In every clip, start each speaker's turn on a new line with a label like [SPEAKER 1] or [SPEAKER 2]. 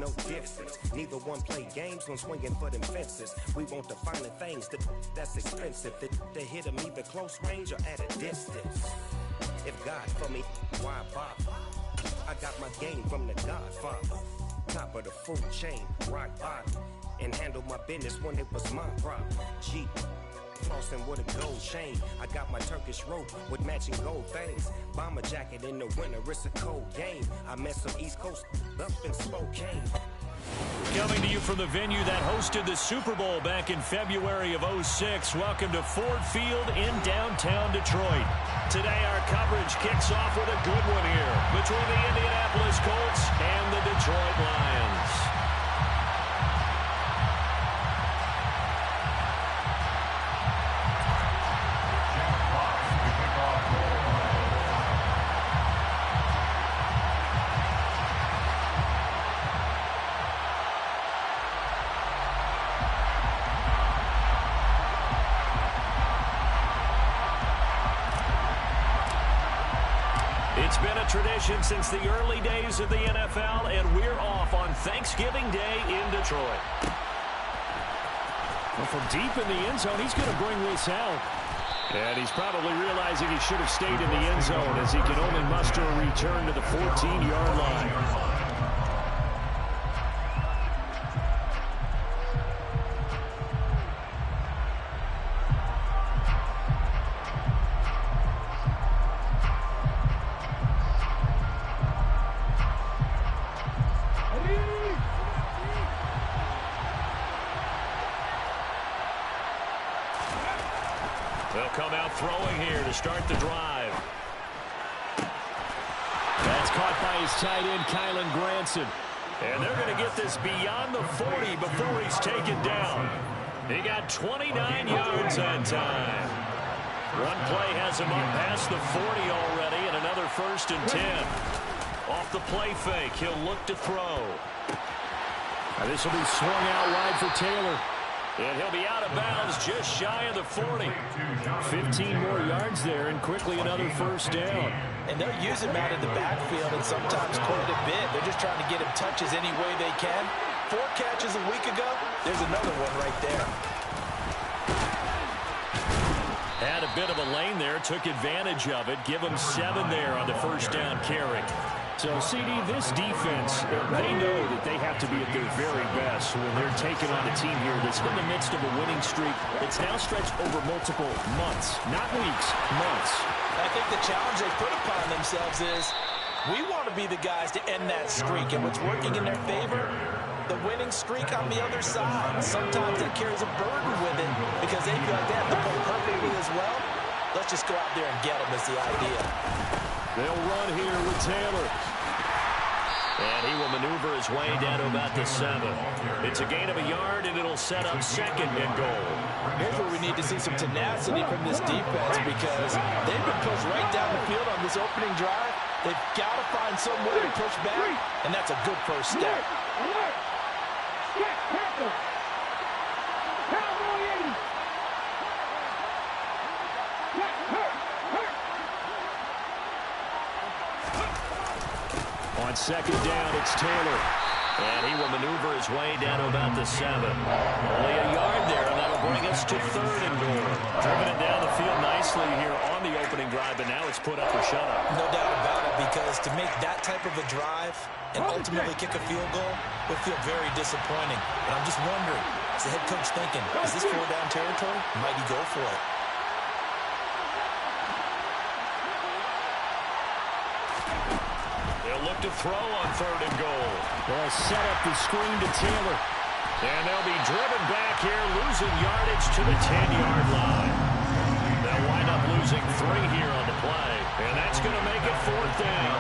[SPEAKER 1] no difference. Neither one play games when swinging for them fences. We want the finer things that's expensive. The hit them either close range or at a distance. If God for me, why bother? I got my game from the Godfather. Top of the food chain, rock bottom. And handle my business when it was my problem. G. Flossing with a gold chain. I got my Turkish rope with matching gold things. Bomber jacket in the winter, it's a cold game. I met some East Coast up in Spokane.
[SPEAKER 2] Coming to you from the venue that hosted the Super Bowl back in February of '06. Welcome to Ford Field in downtown Detroit. Today our coverage kicks off with a good one here between the Indianapolis Colts and the Detroit Lions. It's been a tradition since the early days of the NFL, and we're off on Thanksgiving Day in Detroit. Well, from deep in the end zone, he's going to bring this out. And he's probably realizing he should have stayed in the end zone as he can only muster a return to the 14-yard line. They'll come out throwing here to start the drive. That's caught by his tight end, Kylen Granson. And they're going to get this beyond the 40 before he's taken down. He got 29 yards that time. One play has him up past the 40 already, and another 1st and 10. Off the play fake, he'll look to throw. Now this will be swung out wide for Taylor. And he'll be out of bounds just shy of the 40. 15 more yards there, and quickly another 1st down.
[SPEAKER 3] And they'll use him out in the backfield, and sometimes quite a bit. They're just trying to get him touches any way they can. 4 catches a week ago, there's another one right there.
[SPEAKER 2] Had a bit of a lane there, took advantage of it. Give him 7 there on the 1st down carry. So, CD, this defense, they know that they have to be at their very best when they're taking on a team here that's in the midst of a winning streak that's now stretched over multiple months, not weeks, months.
[SPEAKER 3] I think the challenge they put upon themselves is we want to be the guys to end that streak, and what's working in their favor, the winning streak on the other side. Sometimes it carries a burden with it because they feel like they have to play perfectly as well. Let's just go out there and get them is the idea.
[SPEAKER 2] They'll run here with Taylor. And he will maneuver his way down to about the 7. It's a gain of a yard, and it'll set up 2nd and goal.
[SPEAKER 3] Here's where we need to see some tenacity from this defense because they've been pushed right down the field on this opening drive. They've got to find some way to push back, and that's a good first step.
[SPEAKER 2] On 2nd down, it's Taylor. And he will maneuver his way down to about the 7. Only a yard there, and that'll bring us to 3rd and goal. Driven it down the field nicely here on the opening drive, but now it's put up or shut up.
[SPEAKER 3] No doubt about it, because to make that type of a drive and ultimately kick a field goal would feel very disappointing. But I'm just wondering, is the head coach thinking, is this 4-down territory? Might he go for it?
[SPEAKER 2] They'll look to throw on 3rd and goal. They'll set up the screen to Taylor. And they'll be driven back here, losing yardage to the 10-yard line. They'll wind up losing 3 here on the play. And that's going to make it 4th down.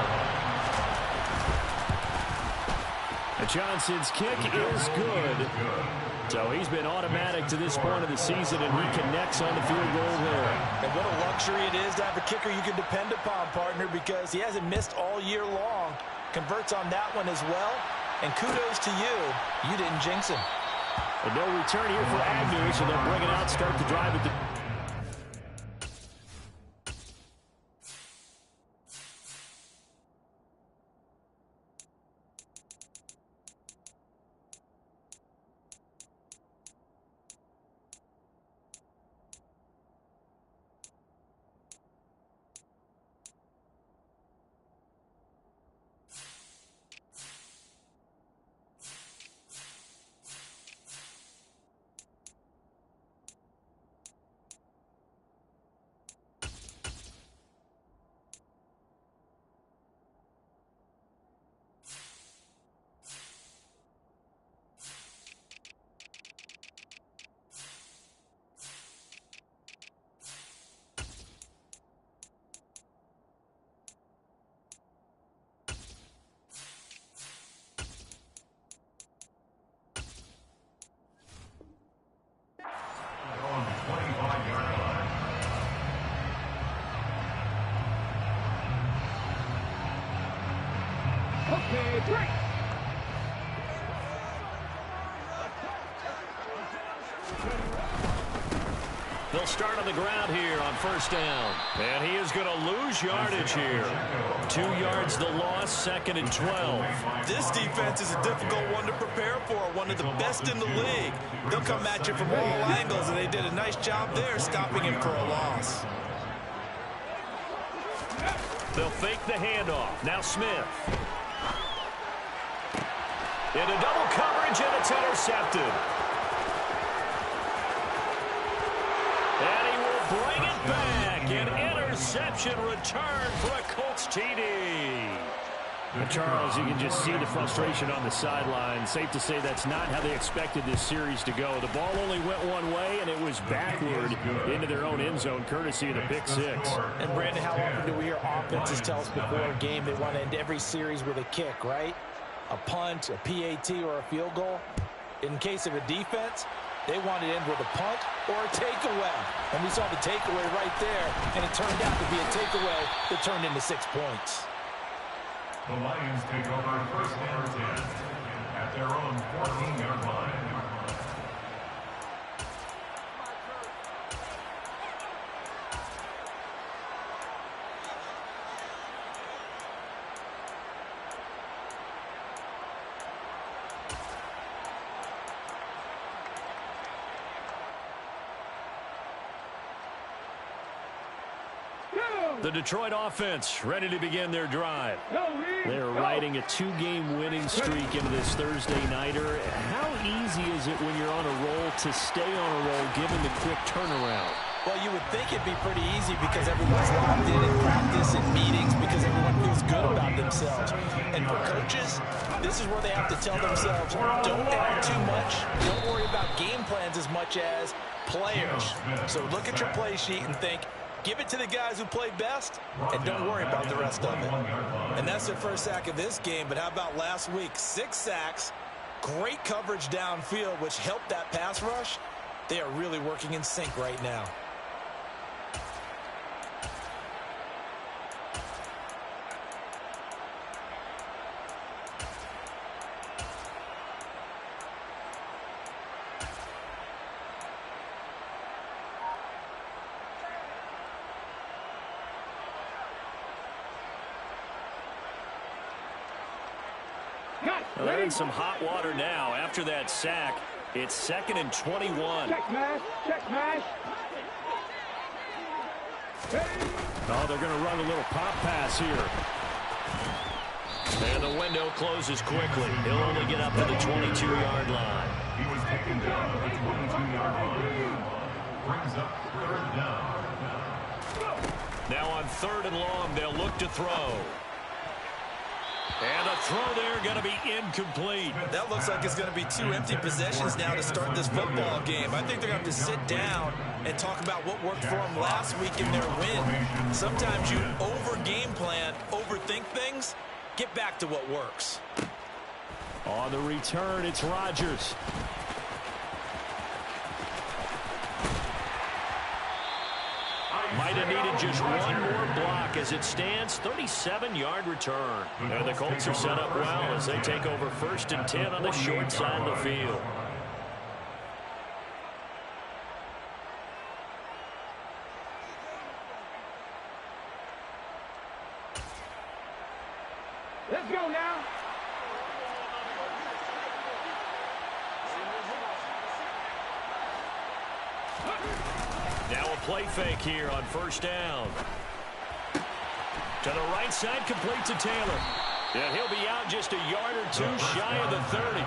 [SPEAKER 2] Johnson's kick is good. So he's been automatic to this point of the season, and he connects on the field goal there.
[SPEAKER 3] And what a luxury it is to have a kicker you can depend upon, partner, because he hasn't missed all year long. Converts on that one as well. And kudos to you. You didn't jinx him.
[SPEAKER 2] And no return here for Agnew, so they'll bring it out, start the drive at the... They'll start on the ground here on first down. And he is going to lose yardage here. 2 yards the loss, 2nd and 12.
[SPEAKER 3] This defense is a difficult one to prepare for, one of the best in the league. They'll come at you from all angles, and they did a nice job there stopping him for a loss.
[SPEAKER 2] They'll fake the handoff. Now Smith. Into double coverage, and it's intercepted. And he will bring it back. An interception return for a Colts TD.
[SPEAKER 4] And Charles, you can just see the frustration on the sideline. Safe to say that's not how they expected this series to go. The ball only went one way, and it was backward into their own end zone, courtesy of the pick six.
[SPEAKER 3] And, Brandon, how often do we hear offenses tell us before a game they want to end every series with a kick, right? A punt, a PAT, or a field goal? In case of a defense, they want to end with a punt or a takeaway. And we saw the takeaway right there, and it turned out to be a takeaway that turned into 6 points.
[SPEAKER 5] The Lions take over first and 10 at their own 14-yard line.
[SPEAKER 2] The Detroit offense ready to begin their drive.
[SPEAKER 4] They're riding a 2-game winning streak into this Thursday nighter. How easy is it when you're on a roll to stay on a roll given the quick turnaround?
[SPEAKER 3] Well, you would think it'd be pretty easy because everyone's locked in practice and meetings because everyone feels good about themselves. And for coaches, this is where they have to tell themselves, don't add too much. Don't worry about game plans as much as players. So look at your play sheet and think, give it to the guys who play best, and don't worry about the rest of it. And that's their first sack of this game, but how about last week? 6 sacks, great coverage downfield, which helped that pass rush. They are really working in sync right now.
[SPEAKER 4] Well, they're in some hot water now. After that sack, it's 2nd and 21.
[SPEAKER 6] Check mash.
[SPEAKER 4] Oh, they're going to run a little pop pass here.
[SPEAKER 2] And the window closes quickly. He'll only get up to the 22-yard line.
[SPEAKER 5] He was taken down at the 22-yard line. Brings up 3rd down.
[SPEAKER 2] Now on 3rd and long, they'll look to throw. And a throw there going to be incomplete.
[SPEAKER 3] That looks like it's going to be 2 empty possessions now to start this football game. I think they're going to have to sit down and talk about what worked for them last week in their win. Sometimes you over-game plan, overthink things. Get back to what works.
[SPEAKER 4] On the return, it's Rodgers.
[SPEAKER 2] Might have needed just one more block as it stands. 37-yard return. And the Colts are set up well as they take over 1st and 10 on the short side of the field.
[SPEAKER 6] Let's go now.
[SPEAKER 2] Now a play fake here on 1st down. To the right side, complete to Taylor. And he'll be out just a yard or 2 shy of the 30.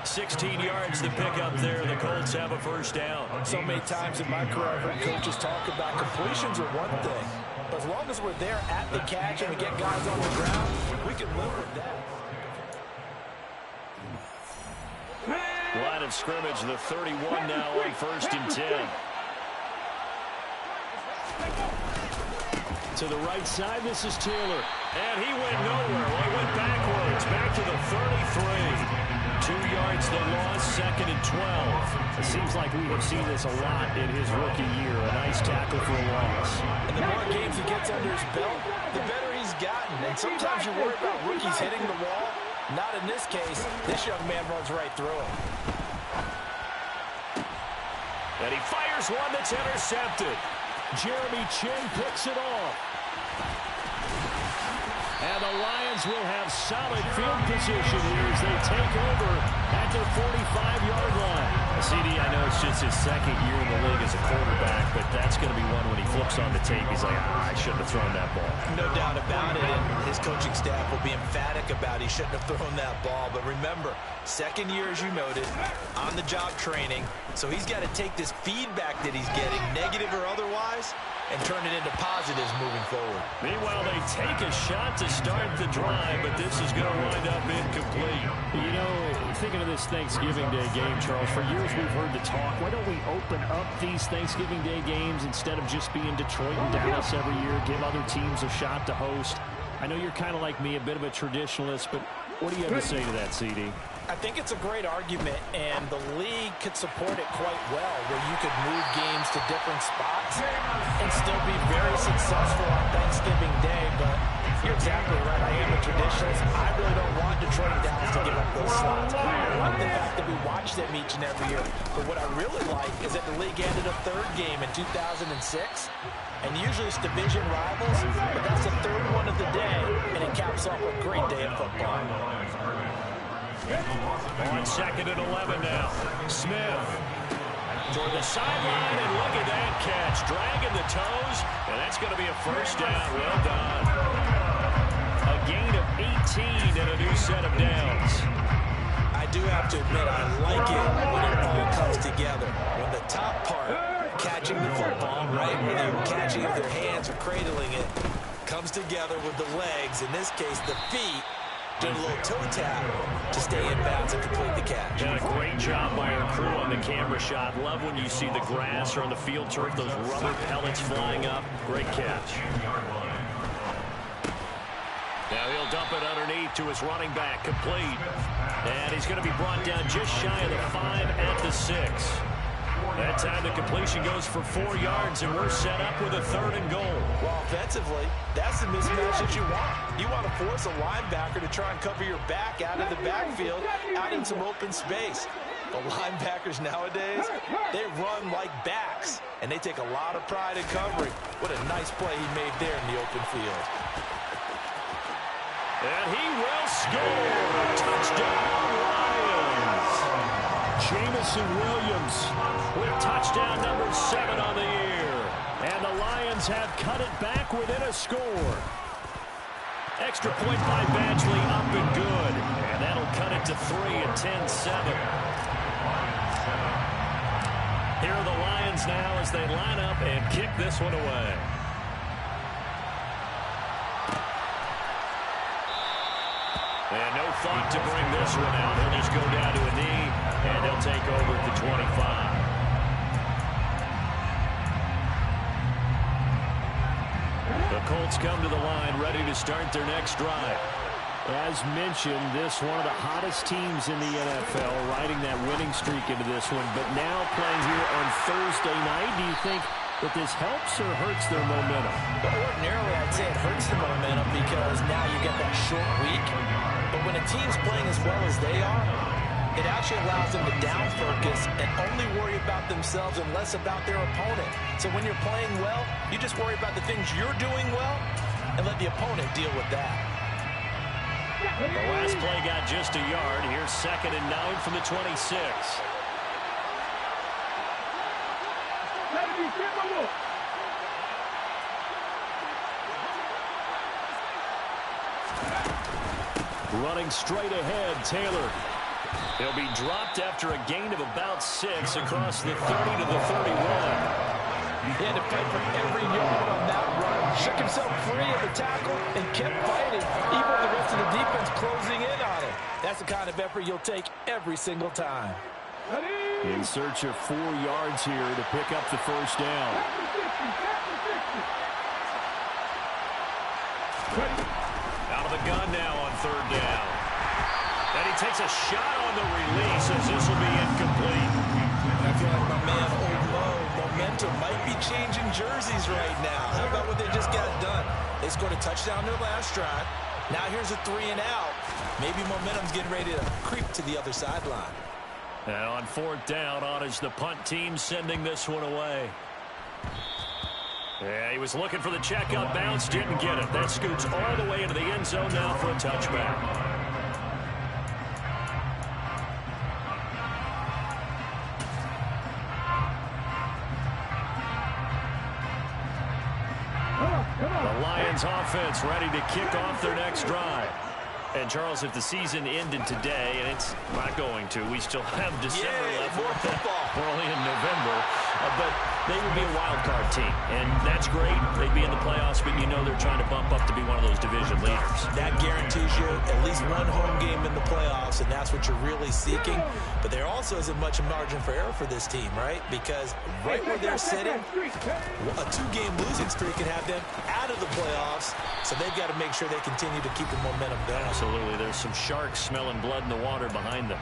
[SPEAKER 2] 16 yards to pick up there. The Colts have a 1st down.
[SPEAKER 3] So many times in my career, I've heard coaches talk about completions are one thing. But as long as we're there at the catch and we get guys on the ground, we can live with that.
[SPEAKER 2] Line of scrimmage, the 31 now on 1st and 10.
[SPEAKER 4] To the right side, this is Taylor.
[SPEAKER 2] And he went nowhere. Well, he went backwards, back to the 33. 2 yards the loss, 2nd and 12.
[SPEAKER 4] It seems like we have seen this a lot in his rookie year. A nice tackle for a loss.
[SPEAKER 3] And the more games he gets under his belt, the better he's gotten. And sometimes you worry about rookies hitting the wall. Not in this case. This young man runs right through it.
[SPEAKER 2] And he fires one that's intercepted.
[SPEAKER 4] Jeremy Chin picks it off. And the Lions will have solid field position here as they take over at their 45-yard line.
[SPEAKER 2] CD, I know it's just his second year in the league as a quarterback, but that's going to be one when he flips on the tape. He's like, I shouldn't have thrown that ball.
[SPEAKER 3] No doubt about it, and his coaching staff will be emphatic about he shouldn't have thrown that ball. But remember, second year, as you noted, on-the-job training, so he's got to take this feedback that he's getting, negative or otherwise, and turn it into positives moving forward.
[SPEAKER 2] Meanwhile, they take a shot to start the drive, but this is going to wind up incomplete.
[SPEAKER 4] You know, thinking of this Thanksgiving Day game, Charles, for years we've heard the talk, why don't we open up these Thanksgiving Day games instead of just being Detroit and Dallas every year, give other teams a shot to host? I know you're kind of like me, a bit of a traditionalist, but what do you have to say to that, CD?
[SPEAKER 3] I think it's a great argument, and the league could support it quite well, where you could move games to different spots and still be very successful on Thanksgiving Day. But you're exactly right. I am a traditionalist. I really don't want Detroit and Dallas to give up those slots. I like the fact that we watch them each and every year. But what I really like is that the league added a third game in 2006. And usually it's division rivals, but that's the third one of the day, and it caps off a great day of football.
[SPEAKER 2] On second and 11 now. Smith toward the sideline, and look at that catch. Dragging the toes, and that's going to be a first down. Well done. A gain of 18 and a new set of downs.
[SPEAKER 3] I do have to admit, I like it when it all comes together. When the top part, catching the football, right, whether you're catching it with your hands or cradling it, comes together with the legs, in this case the feet, doing a little toe tap to stay in bounds and complete the catch.
[SPEAKER 2] And a great job by our crew on the camera shot. Love when you see the grass or on the field turf, those rubber pellets flying up. Great catch. Now he'll dump it underneath to his running back, complete. And he's going to be brought down just shy of the 5 at the 6. That time the completion goes for 4 yards, and we're set up with a 3rd and goal.
[SPEAKER 3] Well, offensively, that's the mismatch that you want. You want to force a linebacker to try and cover your back out of the backfield, out in some open space. The linebackers nowadays, they run like backs, and they take a lot of pride in covering. What a nice play he made there in the open field.
[SPEAKER 2] And he will score. Touchdown, Lions.
[SPEAKER 4] Jamison Williams with touchdown number 7 on the year. And the Lions have cut it back within a score.
[SPEAKER 2] Extra point by Badgley, up and good. And that'll cut it to 3 at 10-7. Here are the Lions now as they line up and kick this one away. And no thought to bring this one out. He'll just go down to a knee, and he'll take over at the 25. The Colts come to the line, ready to start their next drive.
[SPEAKER 4] As mentioned, this one of the hottest teams in the NFL, riding that winning streak into this one, but now playing here on Thursday night. Do you think that this helps or hurts their momentum?
[SPEAKER 3] Well, ordinarily, I'd say it hurts the momentum because now you get that short week. But when a team's playing as well as they are, it actually allows them to down focus and only worry about themselves and less about their opponent. So when you're playing well, you just worry about the things you're doing well and let the opponent deal with that.
[SPEAKER 2] The last play got just a yard. Here's 2nd and 9 from the 26.
[SPEAKER 4] Running straight ahead, Taylor.
[SPEAKER 2] He'll be dropped after a gain of about 6 across the 30 to the 31.
[SPEAKER 3] He had to fight for every yard on that run. Shook himself free of the tackle and kept fighting, even with the rest of the defense closing in on him. That's the kind of effort you'll take every single time.
[SPEAKER 4] In search of 4 yards here to pick up the first down.
[SPEAKER 2] Out of the gun now on 3rd down. And he takes a shot on the release as this will be incomplete.
[SPEAKER 3] I feel like my man, Old Mo, momentum might be changing jerseys right now. How about what they just got done? They scored a touchdown their last drive. Now here's a 3 and out. Maybe momentum's getting ready to creep to the other sideline.
[SPEAKER 2] And on fourth down, on is the punt team sending this one away. Yeah, he was looking for the check up bounce, didn't get it. That scoots all the way into the end zone now for a touchback. The Lions offense ready to kick off their next drive. And, Charles, if the season ended today, and it's not going to, we still have December left.
[SPEAKER 3] More football.
[SPEAKER 2] We're only in November. But they would be a wild card team. And that's great. They'd be in the playoffs, but you know they're trying to bump up to be one of those division leaders.
[SPEAKER 3] That guarantees you at least one home game in the playoffs, and that's what you're really seeking. But there also isn't much margin for error for this team, right? Because right where they're sitting, a two-game losing streak can have them out of the playoffs. So they've got to make sure they continue to keep the momentum going.
[SPEAKER 2] Absolutely. There's some sharks smelling blood in the water behind them.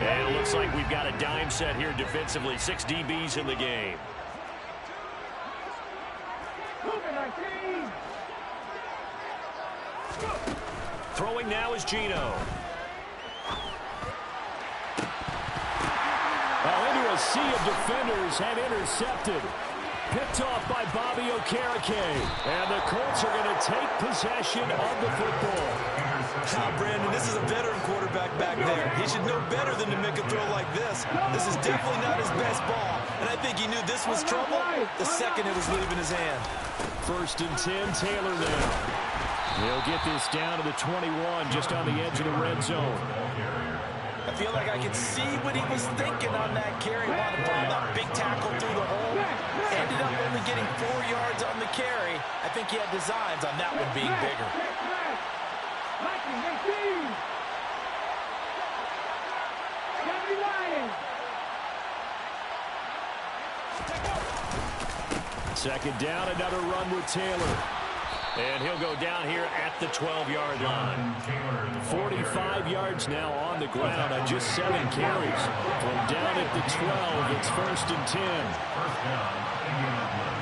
[SPEAKER 2] And it looks like we've got a dime set here defensively. 6 DBs in the game. Throwing now is Geno.
[SPEAKER 4] Into a sea of defenders and intercepted. Picked off by Bobby Okereke. And the Colts are going to take possession of the football.
[SPEAKER 3] Now, Brandon, this is a veteran quarterback back there. He should know better than to make a throw like this. This is definitely not his best ball. And I think he knew this was trouble the second it was leaving his hand.
[SPEAKER 4] 1st and 10, Taylor now. He'll get this down to the 21, just on the edge of the red zone.
[SPEAKER 3] I feel like I can see what he was thinking on that carry. Wanted to find that big tackle through the hole. Ended up only getting 4 yards on the carry. I think he had designs on that one being bigger.
[SPEAKER 4] Second down, another run with Taylor.
[SPEAKER 2] And he'll go down here at the 12-yard line.
[SPEAKER 4] 45 yards now on the ground on just 7 carries. From down at the 12, it's 1st and 10.
[SPEAKER 5] First down, Indianapolis.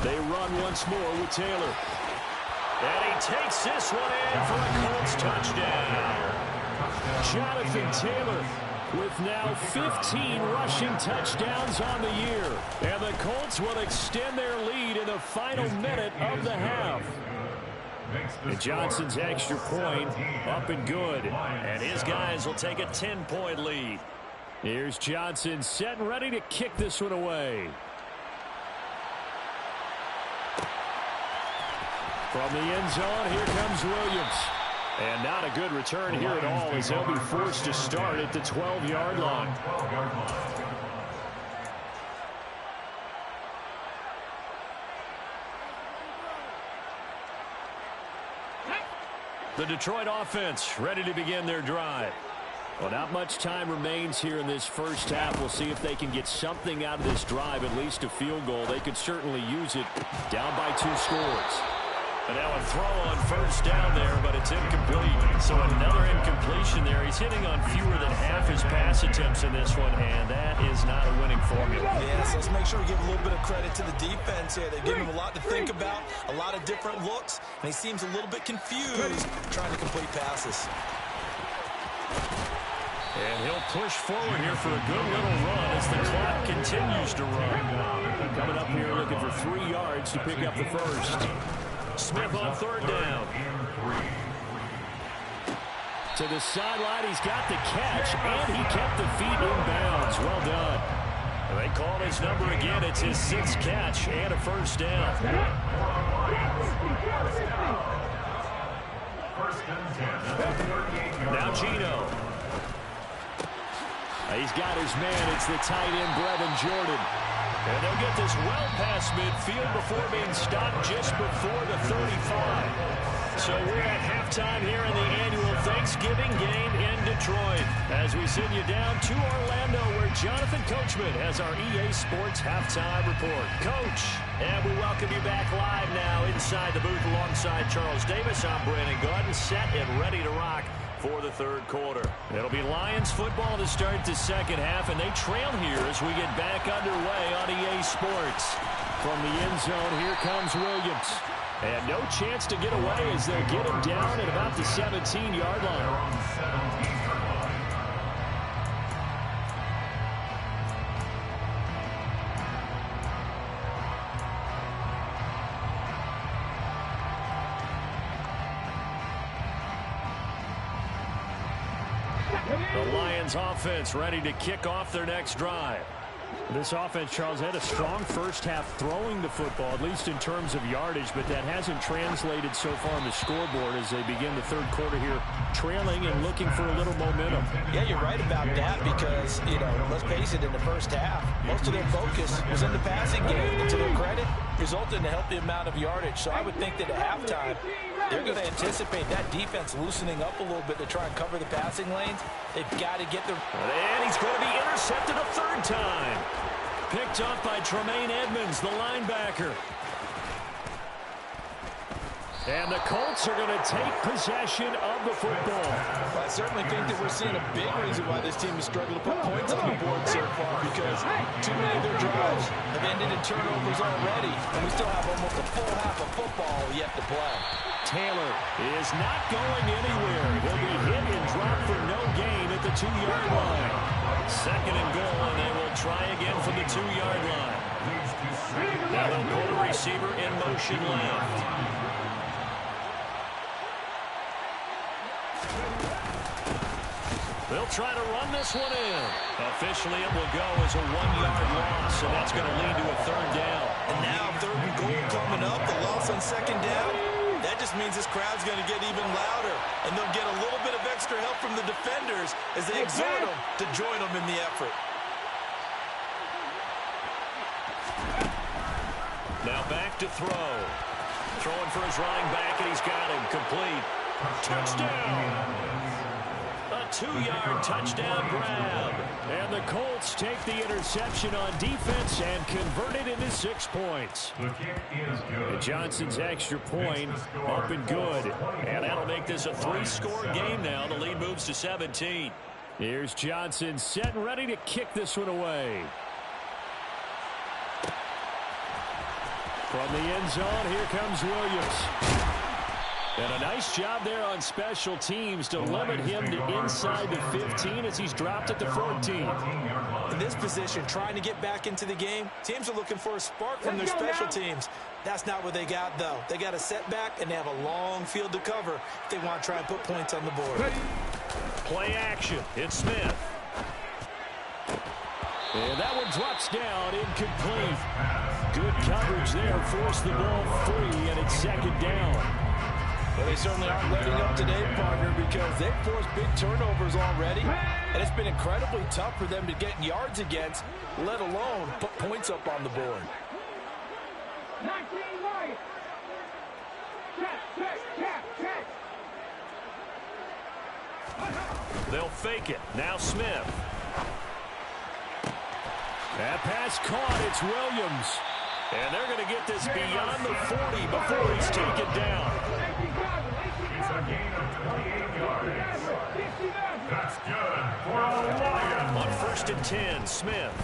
[SPEAKER 4] They run once more with Taylor.
[SPEAKER 2] And he takes this one in for a Colts touchdown.
[SPEAKER 4] Jonathan Taylor with now 15 rushing touchdowns on the year. And the Colts will extend their lead in the final minute of the half.
[SPEAKER 2] And Johnson's extra point up and good. And his guys will take a 10-point lead.
[SPEAKER 4] Here's Johnson set and ready to kick this one away. From the end zone, here comes Williams. And not a good return here at all as they'll be forced to start at the 12-yard line.
[SPEAKER 2] The Detroit offense ready to begin their drive.
[SPEAKER 4] Well, not much time remains here in this first half. We'll see if they can get something out of this drive, at least a field goal. They could certainly use it down by 2 scores.
[SPEAKER 2] And now a throw on first down there, but it's incomplete. So another incompletion there. He's hitting on fewer than half his pass attempts in this one, and that is not a winning formula.
[SPEAKER 3] Yeah, so let's make sure we give a little bit of credit to the defense here. They've given him a lot to think about, a lot of different looks, and he seems a little bit confused trying to complete passes.
[SPEAKER 2] And he'll push forward here for a good little run as the clock continues to run.
[SPEAKER 4] Coming up here looking for 3 yards to pick up the first.
[SPEAKER 2] Smith on third down.
[SPEAKER 4] To the sideline, he's got the catch, and he kept the feet in bounds. Well done.
[SPEAKER 2] They call his number again. It's his 6th catch and a first down. Now Geno.
[SPEAKER 4] He's got his man. It's the tight end, Brevin Jordan.
[SPEAKER 2] And they'll get this well past midfield before being stopped just before the 35. So we're at halftime here in the annual Thanksgiving game in Detroit as we send you down to Orlando where Jonathan Coachman has our EA Sports halftime report. Coach, and we welcome you back live now inside the booth alongside Charles Davis. I'm Brandon Gaudin, set and ready to rock for the third quarter. It'll be Lions football to start the second half, and they trail here as we get back underway on EA Sports. From the end zone, here comes Williams. And no chance to get away as they'll get him down at about the 17-yard line. The Lions offense ready to kick off their next drive. This offense, Charles, had a strong first half throwing the football, at least in terms of yardage, but that hasn't translated so far on the scoreboard as they begin the third quarter here, trailing and looking for a little momentum.
[SPEAKER 3] Yeah, you're right about that because, let's face it, in the first half, most of their focus was in the passing game. And to their credit, resulted in a healthy amount of yardage. So I would think that at halftime, they're going to anticipate that defense loosening up a little bit to try and cover the passing lanes. They've got to get their...
[SPEAKER 2] And he's going to be intercepted a third time. Picked off by Tremaine Edmonds, the linebacker. And the Colts are going to take possession of the football.
[SPEAKER 3] Well, I certainly think that we're seeing a big reason why this team has struggled to put points on the board so far because too many of their drives have ended in turnovers already, and we still have almost a full half of football yet to play.
[SPEAKER 2] Taylor is not going anywhere. He'll be hit and dropped for no gain at the 2-yard line. Second and goal, and they will try again from the 2-yard line. Now they'll pull the receiver in motion left. They'll try to run this one in. Officially, it will go as a 1-yard loss, and that's going to lead to a third down.
[SPEAKER 3] And now third and goal coming up, the loss on second down. That just means this crowd's going to get even louder, and they'll get a little bit of extra help from the defenders as they exhort them to join them in the effort.
[SPEAKER 2] Now back to throw. Throwing for his running back, and he's got him complete. Touchdown! A 2-yard touchdown grab. And the Colts take the interception on defense and convert it into 6 points.
[SPEAKER 5] The kick is good.
[SPEAKER 2] And Johnson's extra point up and good. And that'll make this a 3-score game now. The lead moves to 17. Here's Johnson set and ready to kick this one away. From the end zone, here comes Williams. And a nice job there on special teams to limit him to inside the 15 as he's dropped at the 14.
[SPEAKER 3] In this position, trying to get back into the game, teams are looking for a spark from their special teams. That's not what they got, though. They got a setback, and they have a long field to cover if they want to try and put points on the board.
[SPEAKER 2] Play action. It's Smith. And that one drops down, incomplete. Good coverage there, forced the ball free, and it's second down.
[SPEAKER 3] Well, they certainly aren't letting up today, partner, because they've forced big turnovers already, and it's been incredibly tough for them to get yards against, let alone put points up on the board.
[SPEAKER 6] 19 right. Check.
[SPEAKER 2] They'll fake it. Now Smith. That pass caught. It's Williams. And they're going to get this beyond the 40 before he's taken down.
[SPEAKER 5] It's a gain of 28 yards. That's good for the Lions.
[SPEAKER 2] On 1st and 10, Smith.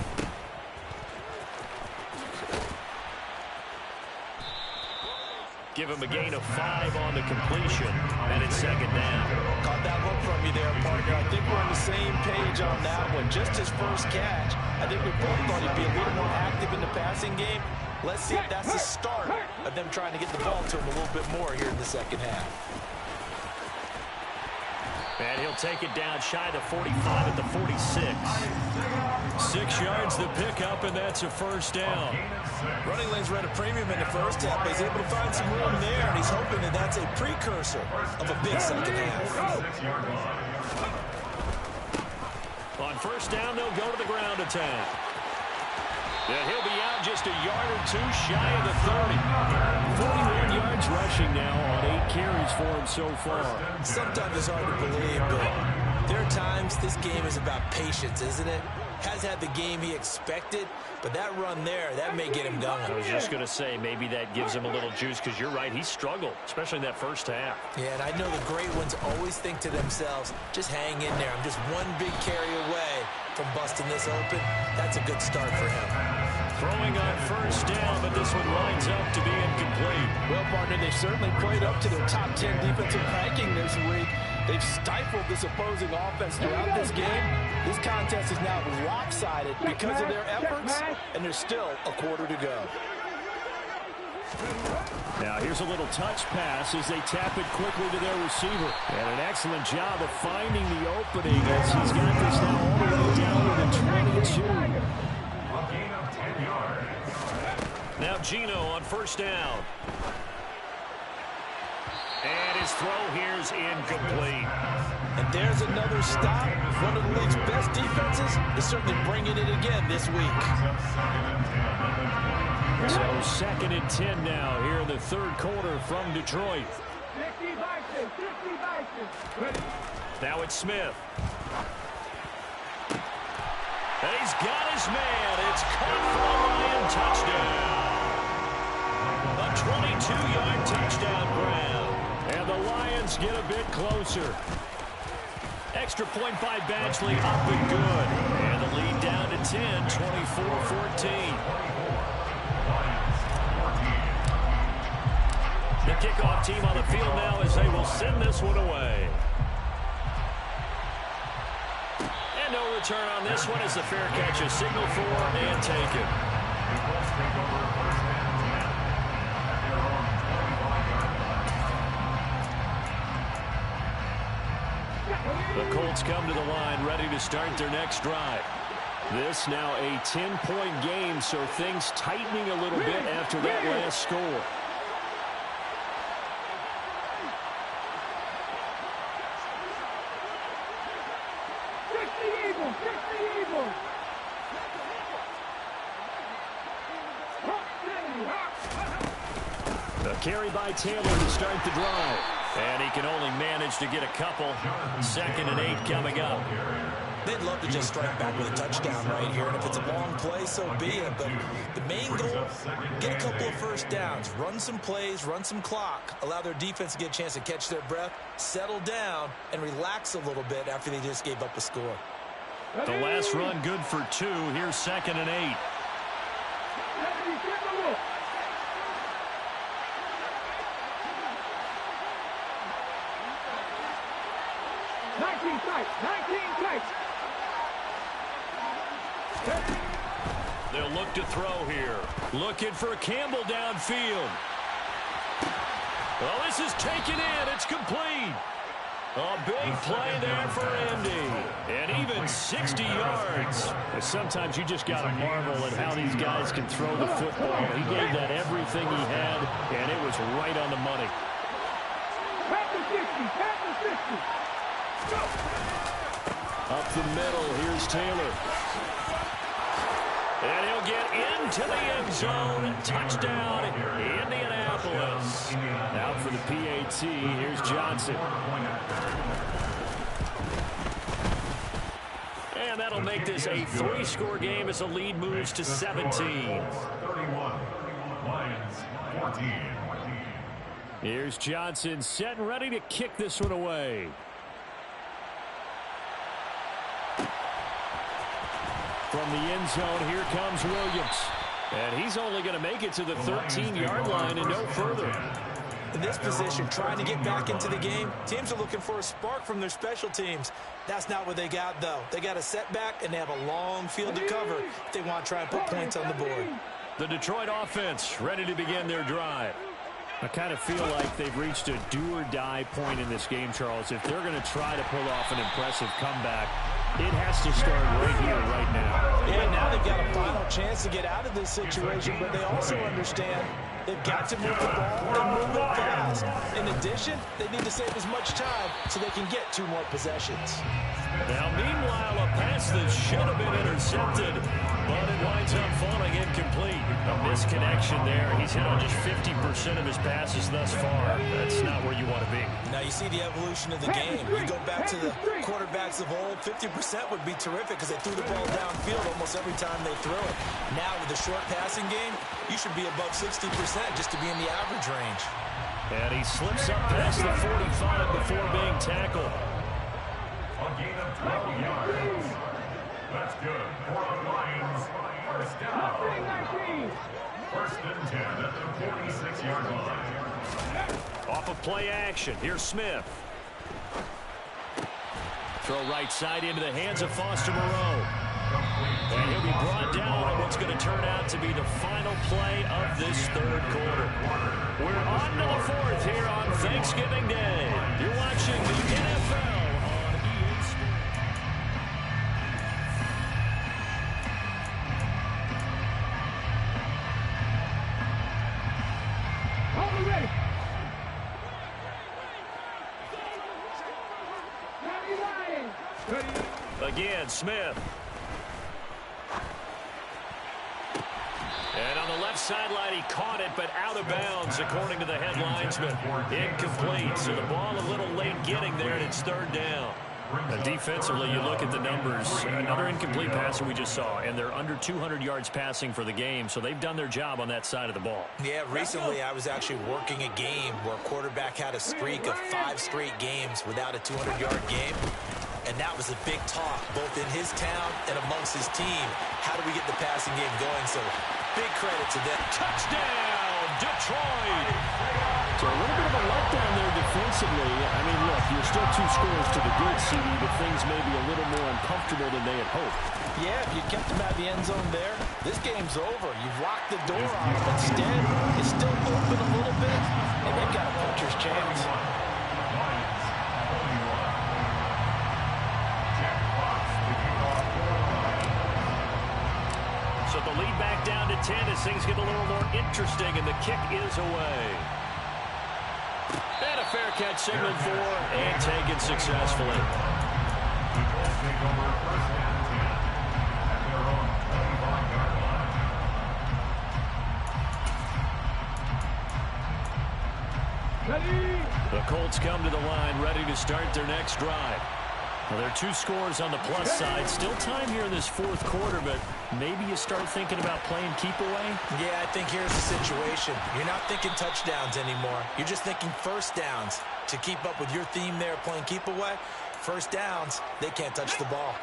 [SPEAKER 2] Give him a gain of 5 on the completion, and it's second down.
[SPEAKER 3] Caught that look from you there, partner. I think we're on the same page on that one. Just his first catch, I think we both thought he'd be a little more active in the passing game. Let's see if that's the start of them trying to get the ball to him a little bit more here in the second half.
[SPEAKER 2] And he'll take it down shy of the 45 at the 46. 6 yards the pickup, and that's a first down.
[SPEAKER 3] Running lanes ran a premium in the first half, but he's able to find some room there, and he's hoping that that's a precursor of a big second half.
[SPEAKER 2] On first down, they'll go to the ground attack. And he'll be out just a yard or two shy of the 30. 41 yards rushing now on 8 carries for him so far.
[SPEAKER 3] Sometimes it's hard to believe, but there are times this game is about patience, isn't it? Has had the game he expected, but that run there, that may get him going.
[SPEAKER 2] I was just going to say, maybe that gives him a little juice, because you're right, he struggled, especially in that first half.
[SPEAKER 3] Yeah, and I know the great ones always think to themselves, just hang in there. I'm just one big carry away from busting this open. That's a good start for him.
[SPEAKER 2] Throwing on first down, but this one lines up to be incomplete.
[SPEAKER 7] Well, partner, they certainly played up to their top 10 defensive ranking this week. They've stifled this opposing offense throughout this game. This contest is now lopsided because of their efforts, and there's still a quarter to go.
[SPEAKER 4] Now here's a little touch pass as they tap it quickly to their receiver. And an excellent job of finding the opening as he's got this now all the way down to the 22.
[SPEAKER 5] A gain of 10 yards.
[SPEAKER 2] Now Gino on first down. And his throw here's incomplete.
[SPEAKER 3] And there's another stop. One of the league's best defenses is certainly bringing it again this week.
[SPEAKER 4] So 2nd and 10 now here in the third quarter from Detroit.
[SPEAKER 6] 50 Vikings, 50 Vikings.
[SPEAKER 2] Now it's Smith. And he's got his man. It's caught for a Lion touchdown. A 22-yard touchdown grab.
[SPEAKER 4] And the Lions get a bit closer.
[SPEAKER 2] Extra point by Batchley, up and good. And the lead down to 10, 24-14. The kickoff team on the field now as they will send this one away. And no return on this one as the fair catch is signaled for and taken. The Colts come to the line ready to start their next drive. This now a 10-point game, so things tightening a little bit after that last score. A carry by Taylor to start the drive. And he can only manage to get a couple. 2nd and 8 coming up.
[SPEAKER 3] They'd love to just strike back with a touchdown right here, and if it's a long play, so be it. But the main goal, get a couple of first downs, run some plays, run some clock, allow their defense to get a chance to catch their breath, settle down, and relax a little bit after they just gave up a score.
[SPEAKER 2] The last run good for 2. Here's 2nd and 8. They'll look to throw here. Looking for Campbell downfield. Well, this is taken in. It's complete. A big play there for Andy. And even 60 yards.
[SPEAKER 4] Sometimes you just got to marvel at how these guys can throw the football. He gave that everything he had, and it was right on the money. Up the middle, here's Taylor.
[SPEAKER 2] And he'll get into the end zone. Touchdown, Indianapolis.
[SPEAKER 4] Out for the PAT, here's Johnson.
[SPEAKER 2] And that'll make this a 3-score game as the lead moves to 17.
[SPEAKER 5] 31, Lions 14.
[SPEAKER 4] Here's Johnson set and ready to kick this one away. From the end zone, here comes Williams. And he's only going to make it to the 13-yard line and no further.
[SPEAKER 3] In this position, trying to get back into the game, teams are looking for a spark from their special teams. That's not what they got, though. They got a setback, and they have a long field to cover if they want to try and put points on the board.
[SPEAKER 2] The Detroit offense ready to begin their drive.
[SPEAKER 4] I kind of feel like they've reached a do-or-die point in this game, Charles. If they're going to try to pull off an impressive comeback, it has to start right here, right now.
[SPEAKER 3] Yeah, now they've got a final chance to get out of this situation, but they also understand they've got to move the ball and move it fast. In addition, they need to save as much time so they can get 2 more possessions.
[SPEAKER 2] Now, meanwhile, a pass that should have been intercepted, but it winds up falling incomplete. A misconnection there. He's hit on just 50% of his passes thus far. That's not where you want to be.
[SPEAKER 3] Now you see the evolution of the game. You go back to the quarterbacks of old, 50% would be terrific because they threw the ball downfield almost every time they threw it. Now with the short passing game, you should be above 60% just to be in the average range.
[SPEAKER 2] And he slips up past the 45 before being tackled.
[SPEAKER 5] A gain of 12 yards. That's good. For the Lions, first down. First and 10 at the 46-yard line.
[SPEAKER 2] Off of play action. Here's Smith. Throw right side into the hands of Foster Moreau. And he'll be brought down on what's going to turn out to be the final play of this third quarter. We're on to the fourth here on Thanksgiving Day. You're watching the NFL on EA Sports.
[SPEAKER 6] Hold it ready.
[SPEAKER 2] Again, Smith. And on the left sideline, he caught it, but out of bounds, according to the head linesman. Incomplete, so the ball a little late getting there, and it's third down. Defensively, you look at the numbers. Another incomplete passer we just saw, and they're under 200 yards passing for the game, so they've done their job on that side of the ball.
[SPEAKER 3] Yeah, recently I was actually working a game where a quarterback had a streak of 5 straight games without a 200-yard game. And that was a big talk, both in his town and amongst his team. How do we get the passing game going? So big credit to them.
[SPEAKER 2] Touchdown, Detroit!
[SPEAKER 4] So a little bit of a letdown there defensively. I mean, look, you're still 2 scores to the good, CD, but things may be a little more uncomfortable than they had hoped.
[SPEAKER 7] Yeah, if you kept them out of the end zone there, this game's over. You've locked the door on them. Instead, it's still open a little bit, and they've got a puncher's chance.
[SPEAKER 2] So the lead back down to 10 as things get a little more interesting, and the kick is away. And a fair catch signaled for and taken successfully.
[SPEAKER 5] The Colts take over first and 10 at their own 25-yard line.
[SPEAKER 2] The Colts come to the line ready to start their next drive. Well, there are 2 scores on the plus side. Still time here in this fourth quarter, but maybe you start thinking about playing keep away?
[SPEAKER 3] Yeah, I think here's the situation. You're not thinking touchdowns anymore. You're just thinking first downs. To keep up with your theme there, playing keep away, first downs, they can't touch the ball.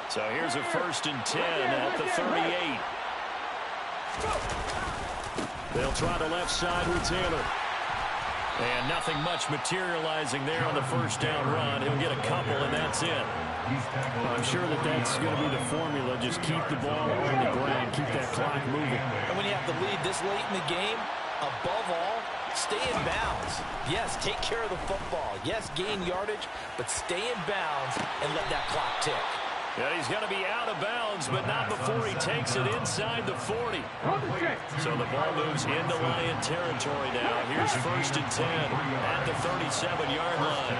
[SPEAKER 2] So here's a 1st and 10 at the 38. They'll try the left side with Taylor. And nothing much materializing there on the first down run. He'll get a couple, and that's it.
[SPEAKER 4] I'm sure that's going to be the formula. Just keep the ball on the ground. Keep that clock moving.
[SPEAKER 7] And when you have the lead this late in the game, above all, stay in bounds. Yes, take care of the football. Yes, gain yardage, but stay in bounds and let that clock tick.
[SPEAKER 2] Yeah, he's going to be out of bounds, but not before he takes it inside the 40. So the ball moves into Lion territory now. Here's 1st and 10 at the 37-yard line.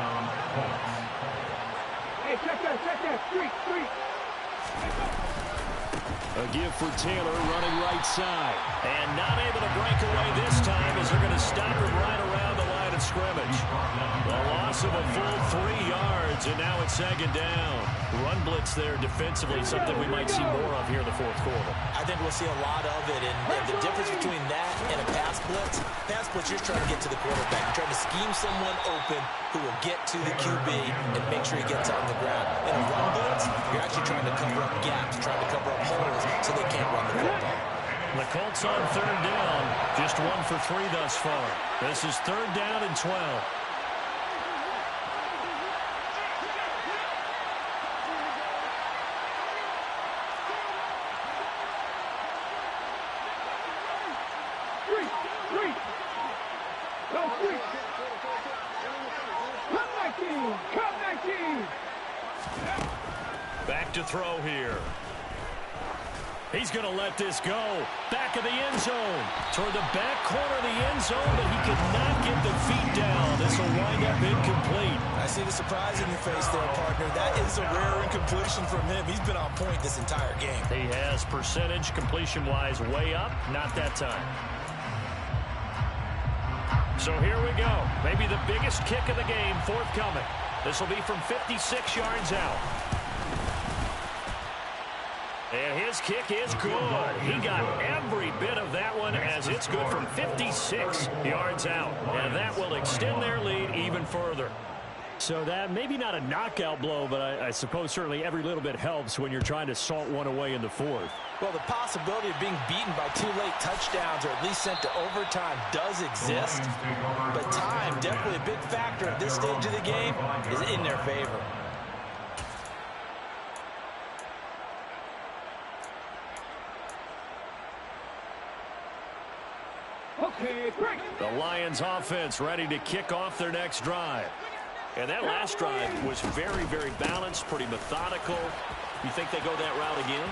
[SPEAKER 6] Hey, check that, street.
[SPEAKER 2] A give for Taylor running right side. And not able to break away this time as they're going to stop him right around the line of scrimmage. The loss of a full 3 yards, and now it's 2nd down. Run blitz there defensively, something we might see more of here in the fourth quarter.
[SPEAKER 3] I think we'll see a lot of it, and the difference between that and a pass blitz, you're just trying to get to the quarterback. You're trying to scheme someone open who will get to the QB and make sure he gets on the ground. In a run blitz, you're actually trying to cover up gaps, trying to cover up holes so they can't run the football.
[SPEAKER 2] The Colts on 3rd down, just 1 for 3 thus far. This is 3rd down and 12.
[SPEAKER 6] Come back, team.
[SPEAKER 2] Back to throw here. He's going to let this go. Back of the end zone. Toward the back corner of the end zone, but he could not get the feet down. This will wind up incomplete.
[SPEAKER 3] I see the surprise in your face there, partner. That is a rare incompletion from him. He's been on point this entire game.
[SPEAKER 2] He has percentage completion-wise way up. Not that time. So here we go. Maybe the biggest kick of the game forthcoming. This will be from 56 yards out. And his kick is good. He got every bit of that one as it's good from 56 yards out. And that will extend their lead even further. So that maybe not a knockout blow, but I suppose certainly every little bit helps when you're trying to salt one away in the fourth.
[SPEAKER 3] Well, the possibility of being beaten by 2 late touchdowns or at least sent to overtime does exist. But time, definitely a big factor at this stage of the game, is in their favor.
[SPEAKER 2] The Lions offense ready to kick off their next drive. And that last drive was very, very balanced, pretty methodical. You think they go that route again?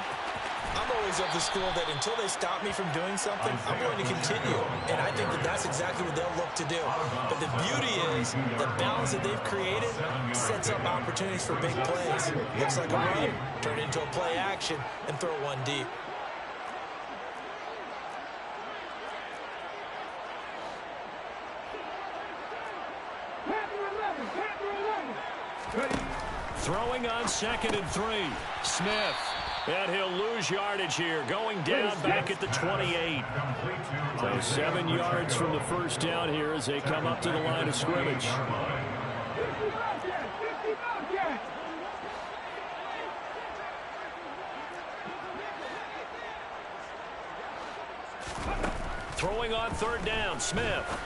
[SPEAKER 3] I'm always of the school that until they stop me from doing something, I'm going to continue. And I think that that's exactly what they'll look to do. But the beauty is the balance that they've created sets up opportunities for big plays. Looks like a run, turn into a play action, and throw one deep.
[SPEAKER 2] Throwing on 2nd and 3. Smith. And he'll lose yardage here. Going down back at the 28. So 7 yards from the first down here as they come up to the line of scrimmage. Throwing on 3rd down. Smith.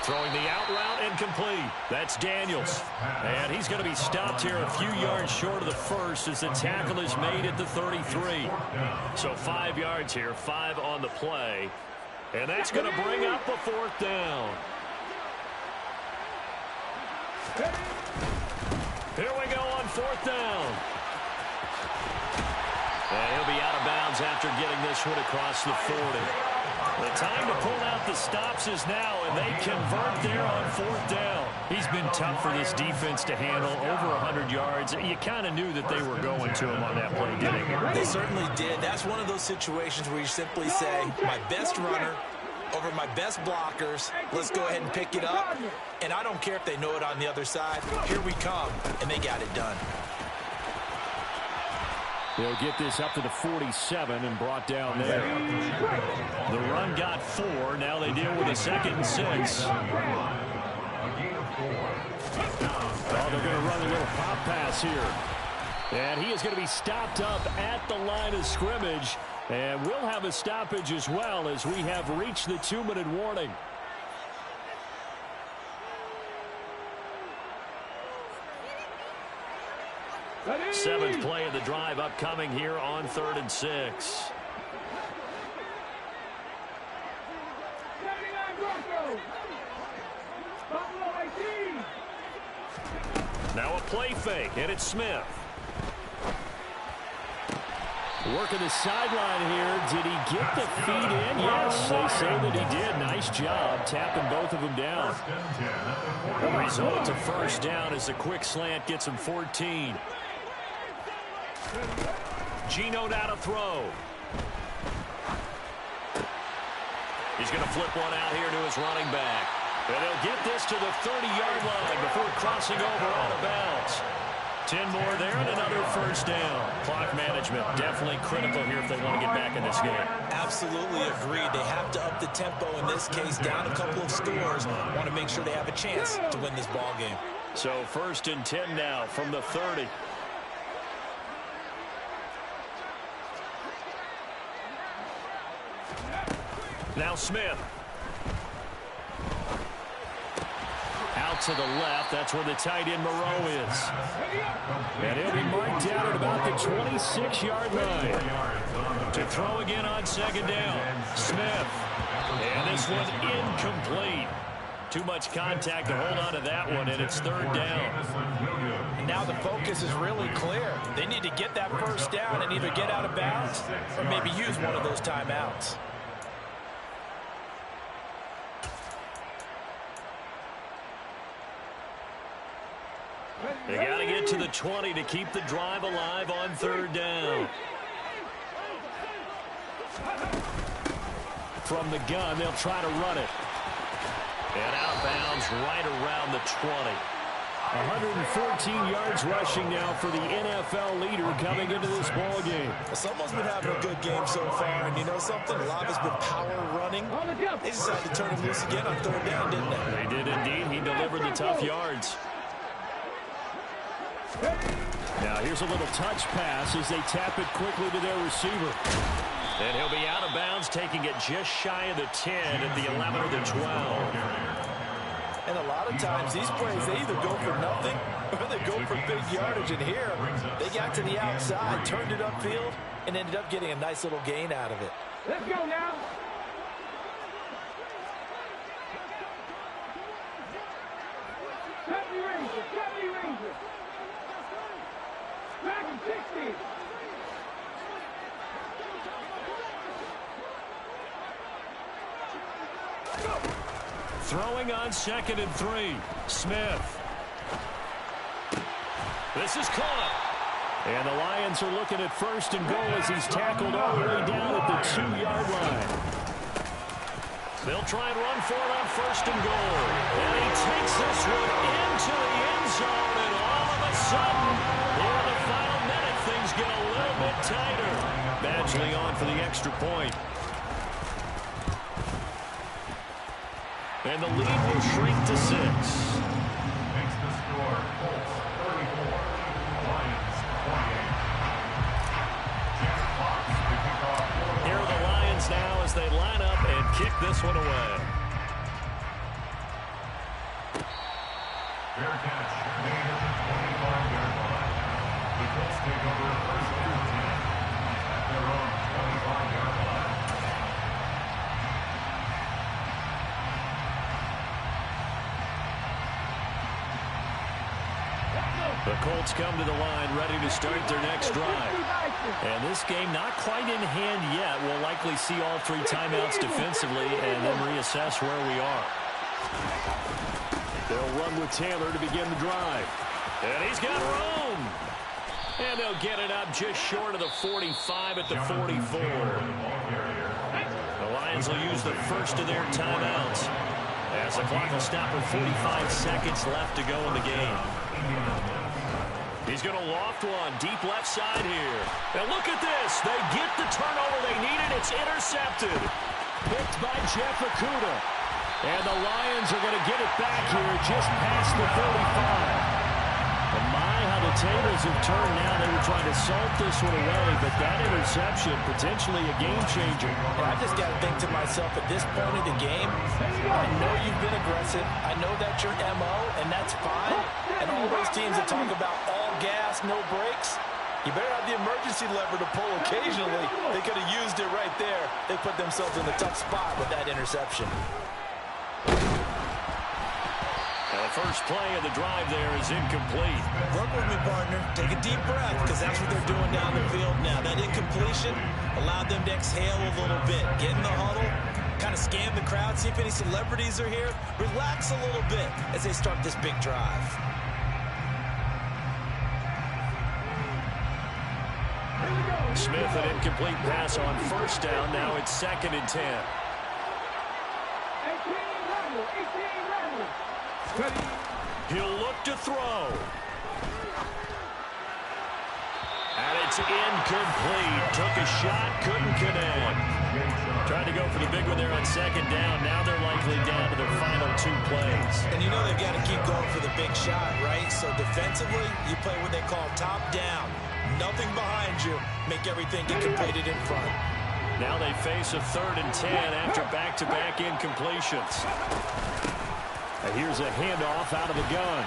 [SPEAKER 2] Throwing the out route incomplete. That's Daniels. And he's going to be stopped here a few yards short of the first as the tackle is made at the 33. So 5 yards here, 5 on the play. And that's going to bring up a 4th down. Here we go on 4th down. And he'll be out of bounds after getting this one across the 40. The time to pull out the stops is now, and they convert there on 4th down. He's been tough for this defense to handle, over 100 yards. You kind of knew that they were going to him on that play, didn't you?
[SPEAKER 3] They certainly did. That's one of those situations where you simply say, my best runner over my best blockers. Let's go ahead and pick it up. And I don't care if they know it on the other side. Here we come, and they got it done.
[SPEAKER 2] They'll get this up to the 47 and brought down there. The run got 4. Now they deal with a 2nd and 6. Oh, they're going to run a little pop pass here. And he is going to be stopped up at the line of scrimmage. And we'll have a stoppage as well as we have reached the 2-minute warning. Seventh play of the drive upcoming here on 3rd and 6. Now a play fake, and it's Smith. Working the sideline here. Did he get the feet in? Yes, they say that he did. Nice job tapping both of them down. The result to 1st down is a quick slant gets him 14. Geno now to throw. He's going to flip one out here to his running back. And he'll get this to the 30-yard line before crossing over out of bounds. 10 more there and another 1st down. Clock management definitely critical here if they want to get back in this game.
[SPEAKER 3] Absolutely agreed. They have to up the tempo in this case, down a couple of scores. Want to make sure they have a chance to win this ball game.
[SPEAKER 2] So 1st and 10 now from the 30. Now Smith. Out to the left. That's where the tight end Moreau is. And he'll be marked down at about the 26-yard line. To throw again on 2nd down. Smith. And this one incomplete. Too much contact to hold on to that one, and it's third down.
[SPEAKER 3] And now the focus is really clear. They need to get that first down and either get out of bounds or maybe use one of those timeouts.
[SPEAKER 2] They got to get to the 20 to keep the drive alive on third down. From the gun, they'll try to run it. And out of bounds right around the 20.
[SPEAKER 4] 114 yards rushing now for the NFL leader coming into this ball game.
[SPEAKER 3] Someone's been having a good game so far, and you know something? A lot has been power running. They decided to turn him loose again on third down, didn't they?
[SPEAKER 2] They did indeed. He delivered the tough yards.
[SPEAKER 4] Now here's a little touch pass as they tap it quickly to their receiver.
[SPEAKER 2] And he'll be out of bounds, taking it just shy of the 10 at the 11 or the 12.
[SPEAKER 3] And a lot of times these plays, they either go for nothing or they go for big yardage. And here, they got to the outside, turned it upfield, and ended up getting a nice little gain out of it.
[SPEAKER 6] Let's go now. Cut me Ranger, cut me Ranger. Back in 60.
[SPEAKER 2] Throwing on 2nd and 3. Smith. This is caught.
[SPEAKER 4] And the Lions are looking at 1st and goal as he's tackled all the way down at the 2-yard line.
[SPEAKER 2] They'll try and run for it on 1st and goal. And he takes this one into the end zone, and all of a sudden, here in the final minute, things get a little bit tighter. Badgley on for the extra point. And the lead will shrink to 6.
[SPEAKER 5] Makes the score Colts 34, Lions 28. Jeff Fox to kick off.
[SPEAKER 2] Here are the Lions now as they line up and kick this one away.
[SPEAKER 5] Fair catch made at the 25-yard line. The Colts take over 1st and 10 at their own 25-yard line.
[SPEAKER 2] The Colts come to the line ready to start their next drive. And this game not quite in hand yet. We'll likely see all 3 timeouts defensively and then reassess where we are.
[SPEAKER 4] They'll run with Taylor to begin the drive.
[SPEAKER 2] And he's got room. And they'll get it up just short of the 45 at the 44. The Lions will use the first of their timeouts as the clock will stop with 45 seconds left to go in the game. He's going to loft one deep left side here. And look at this. They get the turnover they needed. It's intercepted.
[SPEAKER 4] Picked by Jeff Okudah. And the Lions are going to get it back here just past the 45. And my, how the tables have turned now. They were trying to salt this one away, but that interception, potentially a game changer.
[SPEAKER 3] I just got to think to myself at this point of the game, I know you've been aggressive. I know that's your MO, and that's fine. And all those teams that talk about all gas, no brakes, you better have the emergency lever to pull occasionally. They could have used it right there. They put themselves in a tough spot with that interception.
[SPEAKER 2] And the first play of the drive there is incomplete.
[SPEAKER 3] Work with me, partner. Take a deep breath, because that's what they're doing down the field now. That incompletion allowed them to exhale a little bit. Get in the huddle, kind of scan the crowd, see if any celebrities are here. Relax a little bit as they start this big drive.
[SPEAKER 2] Smith, an incomplete pass on 1st down. Now it's 2nd and 10.
[SPEAKER 6] 18 Randall, 18 Randall.
[SPEAKER 2] He'll look to throw. And it's incomplete. Took a shot, couldn't connect. Tried to go for the big one there on 2nd down. Now they're likely down to their final 2 plays.
[SPEAKER 3] And you know they've got to keep going for the big shot, right? So defensively, you play what they call top down. Nothing behind you. Make everything get completed in front.
[SPEAKER 2] Now they face a 3rd and 10 after back-to-back incompletions.
[SPEAKER 4] And here's a handoff out of the gun.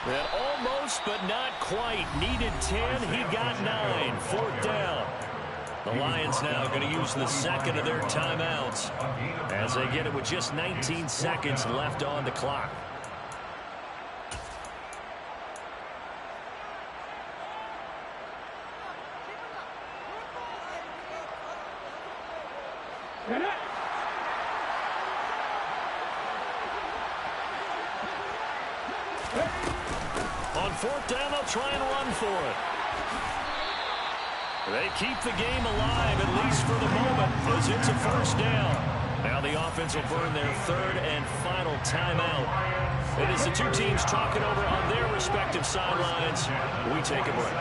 [SPEAKER 2] And almost, but not quite. Needed 10. He got 9. 4th down. The Lions now going to use the second of their timeouts as they get it with just 19 seconds left on the clock. On fourth down, they'll try and run for it. They keep the game alive, at least for the moment, as it's a first down. Now the offense will burn their third and final timeout. It is the two teams talking over on their respective sidelines. We take a break.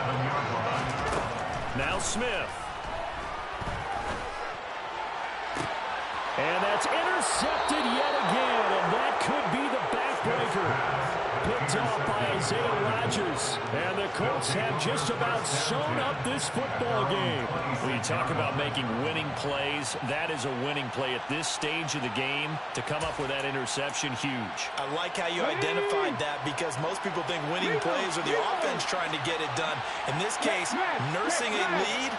[SPEAKER 2] Now Smith.
[SPEAKER 4] And that's intercepted yet again, and that could be the backbreaker. Picked off by Isaiah Rodgers. And the Colts have just about sewn up this football game.
[SPEAKER 2] When you talk about making winning plays, that is a winning play at this stage of the game. To come up with that interception, huge.
[SPEAKER 3] I like how you identified that because most people think winning plays are the offense trying to get it done. In this case, nursing a lead,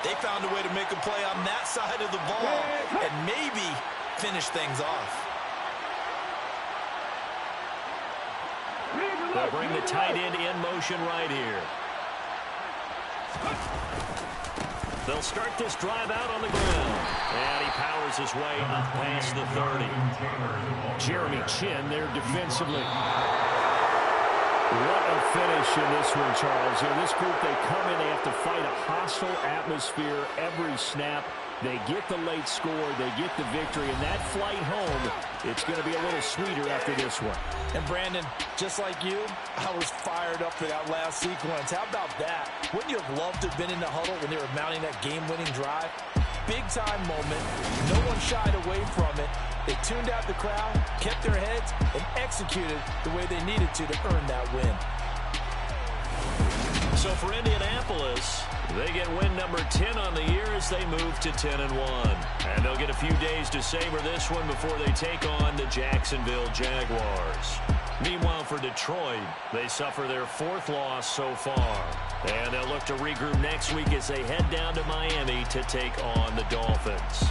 [SPEAKER 3] they found a way to make a play on that side of the ball and maybe finish things off.
[SPEAKER 2] They'll bring the tight end in motion right here. They'll start this drive out on the ground. And he powers his way up past the 30.
[SPEAKER 4] Jeremy Chin there defensively. What a finish in this one, Charles. In this group, they come in, they have to fight a hostile atmosphere every snap. They get the late score, they get the victory, and that flight home, it's going to be a little sweeter after this one.
[SPEAKER 7] And Brandon, just like you, I was fired up for that last sequence. How about that? Wouldn't you have loved to have been in the huddle when they were mounting that game-winning drive? Big-time moment. No one shied away from it. They tuned out the crowd, kept their heads, and executed the way they needed to earn that win.
[SPEAKER 2] So for Indianapolis, they get win number 10 on the year as they move to 10-1. And they'll get a few days to savor this one before they take on the Jacksonville Jaguars. Meanwhile, for Detroit, they suffer their fourth loss so far. And they'll look to regroup next week as they head down to Miami to take on the Dolphins.